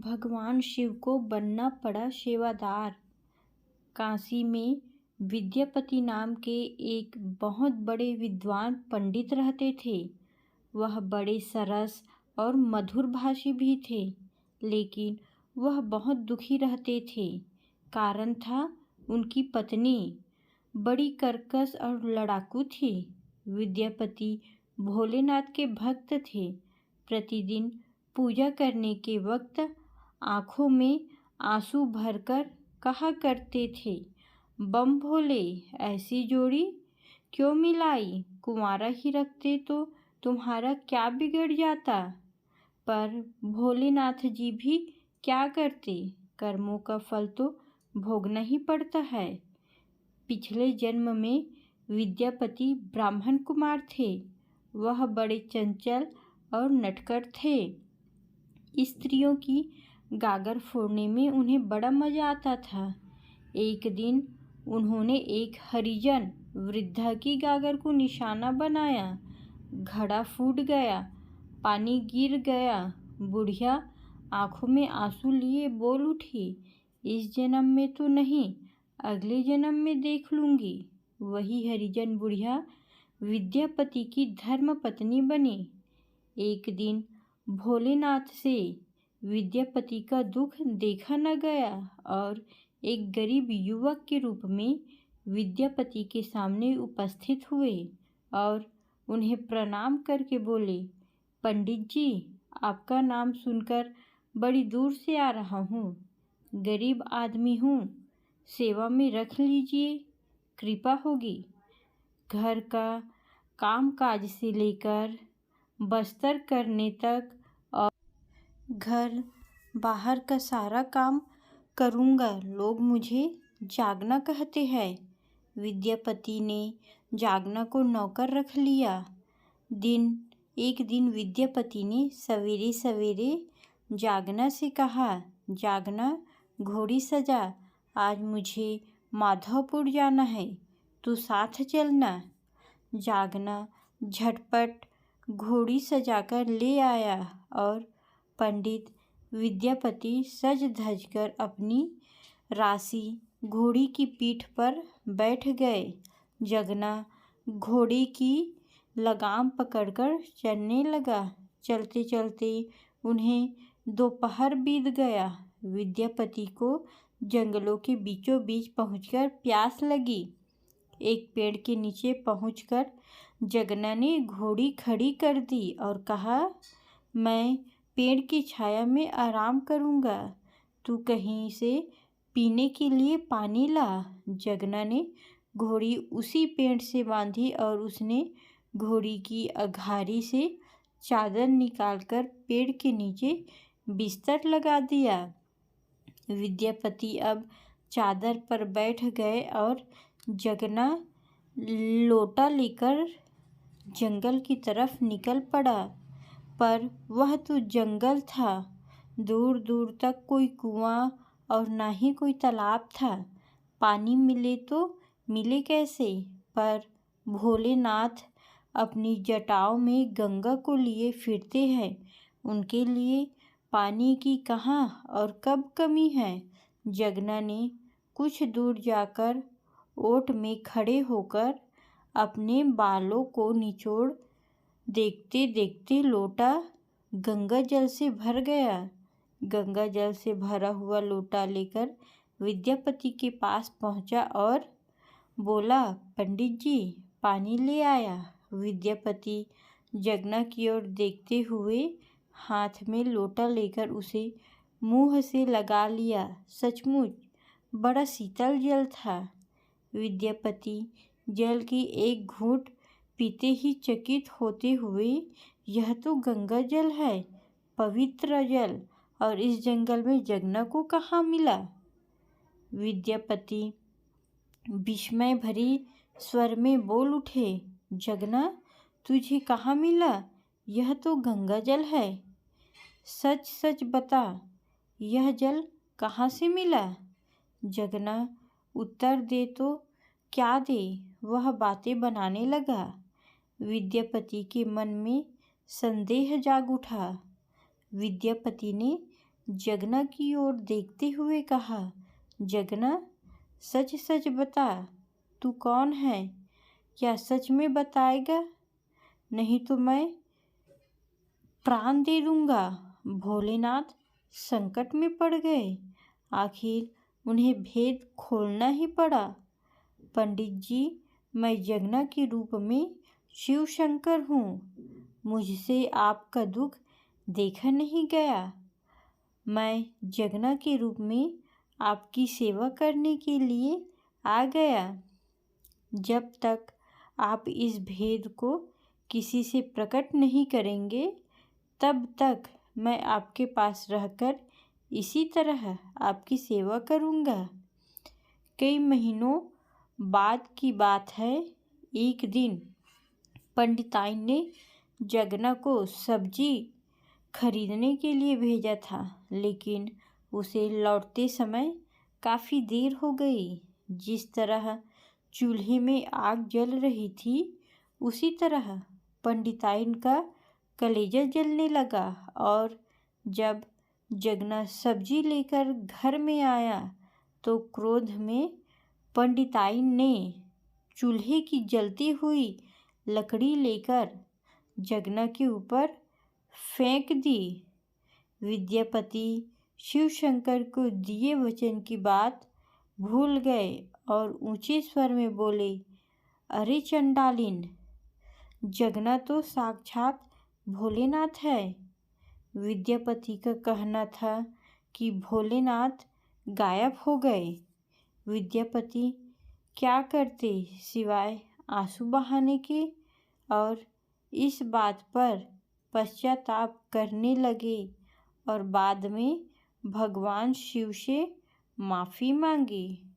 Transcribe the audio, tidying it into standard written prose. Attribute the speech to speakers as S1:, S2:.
S1: भगवान शिव को बनना पड़ा सेवादार। काशी में विद्यापति नाम के एक बहुत बड़े विद्वान पंडित रहते थे। वह बड़े सरस और मधुर भाषी भी थे, लेकिन वह बहुत दुखी रहते थे। कारण था उनकी पत्नी बड़ी कर्कश और लड़ाकू थी। विद्यापति भोलेनाथ के भक्त थे। प्रतिदिन पूजा करने के वक्त आँखों में आंसू भरकर कहा करते थे, बम भोले, ऐसी जोड़ी क्यों मिलाई? कुंवारा ही रखते तो तुम्हारा क्या बिगड़ जाता? पर भोलेनाथ जी भी क्या करते, कर्मों का फल तो भोगना ही पड़ता है। पिछले जन्म में विद्यापति ब्राह्मण कुमार थे। वह बड़े चंचल और नटखट थे। स्त्रियों की गागर फोड़ने में उन्हें बड़ा मजा आता था। एक दिन उन्होंने एक हरिजन वृद्धा की गागर को निशाना बनाया। घड़ा फूट गया, पानी गिर गया। बुढ़िया आंखों में आंसू लिए बोल उठी, इस जन्म में तो नहीं, अगले जन्म में देख लूंगी। वही हरिजन बुढ़िया विद्यापति की धर्म पत्नी बनी। एक दिन भोलेनाथ से विद्यापति का दुख देखा न गया और एक गरीब युवक के रूप में विद्यापति के सामने उपस्थित हुए और उन्हें प्रणाम करके बोले, पंडित जी, आपका नाम सुनकर बड़ी दूर से आ रहा हूँ। गरीब आदमी हूँ, सेवा में रख लीजिए, कृपा होगी। घर का काम काज से लेकर बस्तर करने तक और घर बाहर का सारा काम करूँगा। लोग मुझे जागना कहते हैं। विद्यापति ने जागना को नौकर रख लिया। एक दिन विद्यापति ने सवेरे सवेरे जागना से कहा, जागना, घोड़ी सजा, आज मुझे माधवपुर जाना है, तू साथ चलना। जागना झटपट घोड़ी सजाकर ले आया और पंडित विद्यापति सज धज कर अपनी राशि घोड़ी की पीठ पर बैठ गए। जगना घोड़ी की लगाम पकड़कर चलने लगा। चलते चलते उन्हें दोपहर बीत गया। विद्यापति को जंगलों के बीचों बीच पहुंचकर प्यास लगी। एक पेड़ के नीचे पहुंचकर जगना ने घोड़ी खड़ी कर दी और कहा, मैं पेड़ की छाया में आराम करूंगा, तू कहीं से पीने के लिए पानी ला। जगना ने घोड़ी उसी पेड़ से बांधी और उसने घोड़ी की अघारी से चादर निकालकर पेड़ के नीचे बिस्तर लगा दिया। विद्यापति अब चादर पर बैठ गए और जगना लोटा लेकर जंगल की तरफ निकल पड़ा। पर वह तो जंगल था, दूर दूर तक कोई कुआं और ना ही कोई तालाब था। पानी मिले तो मिले कैसे? पर भोलेनाथ अपनी जटाओं में गंगा को लिए फिरते हैं, उनके लिए पानी की कहाँ और कब कमी है। जगना ने कुछ दूर जाकर ओट में खड़े होकर अपने बालों को निचोड़ देखते देखते लोटा गंगा जल से भर गया। गंगा जल से भरा हुआ लोटा लेकर विद्यापति के पास पहुंचा और बोला, पंडित जी, पानी ले आया। विद्यापति जगना की ओर देखते हुए हाथ में लोटा लेकर उसे मुंह से लगा लिया। सचमुच बड़ा शीतल जल था। विद्यापति जल की एक घूंट पीते ही चकित होते हुए, यह तो गंगा जल है, पवित्र जल, और इस जंगल में जगना को कहाँ मिला? विद्यापति विस्मय भरी स्वर में बोल उठे, जगना, तुझे कहाँ मिला? यह तो गंगा जल है। सच सच बता, यह जल कहाँ से मिला? जगना उत्तर दे तो क्या दे, वह बातें बनाने लगा। विद्यापति के मन में संदेह जाग उठा। विद्यापति ने जगना की ओर देखते हुए कहा, जगना, सच सच बता, तू कौन है? क्या सच में बताएगा? नहीं तो मैं प्राण दे दूंगा। भोलेनाथ संकट में पड़ गए। आखिर उन्हें भेद खोलना ही पड़ा। पंडित जी, मैं जगना के रूप में शिव शंकर हूँ। मुझसे आपका दुख देखा नहीं गया। मैं जगना के रूप में आपकी सेवा करने के लिए आ गया। जब तक आप इस भेद को किसी से प्रकट नहीं करेंगे, तब तक मैं आपके पास रहकर इसी तरह आपकी सेवा करूँगा। कई महीनों बाद की बात है। एक दिन पंडिताइन ने जगना को सब्जी खरीदने के लिए भेजा था, लेकिन उसे लौटते समय काफ़ी देर हो गई। जिस तरह चूल्हे में आग जल रही थी, उसी तरह पंडिताइन का कलेजा जलने लगा। और जब जगना सब्जी लेकर घर में आया तो क्रोध में पंडिताइन ने चूल्हे की जलती हुई लकड़ी लेकर जगना के ऊपर फेंक दी। विद्यापति शिव शंकर को दिए वचन की बात भूल गए और ऊंचे स्वर में बोले, अरे चंडालिन, जगना तो साक्षात भोलेनाथ है। विद्यापति का कहना था कि भोलेनाथ गायब हो गए। विद्यापति क्या करते सिवाय आंसू बहाने के, और इस बात पर पश्चाताप करने लगे और बाद में भगवान शिव से माफ़ी मांगी।